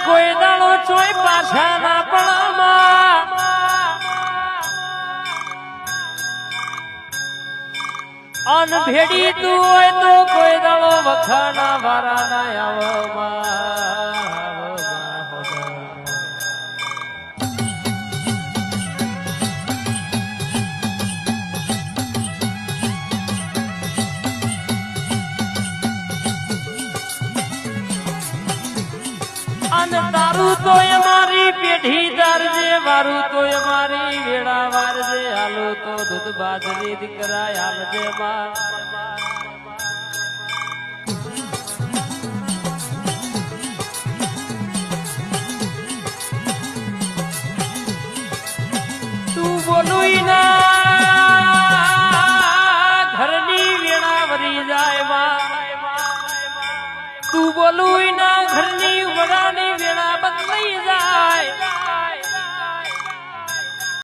કોઈ દાડો ચોય પાછા ના પડામાં અન ભેડી તું હોય તો કોઈ દાડો વખાણા વારા ના આવવામાં અન તારું તો અમારી પેઢી દરજે વારું તો અમારી વેળા વારજે હાલો તો દૂધ બાજરી દીકરા હાલજે માં તું બોલું ના ઘરની વેળા વરી જાય માં તું બોલું ના ઘરની વડાની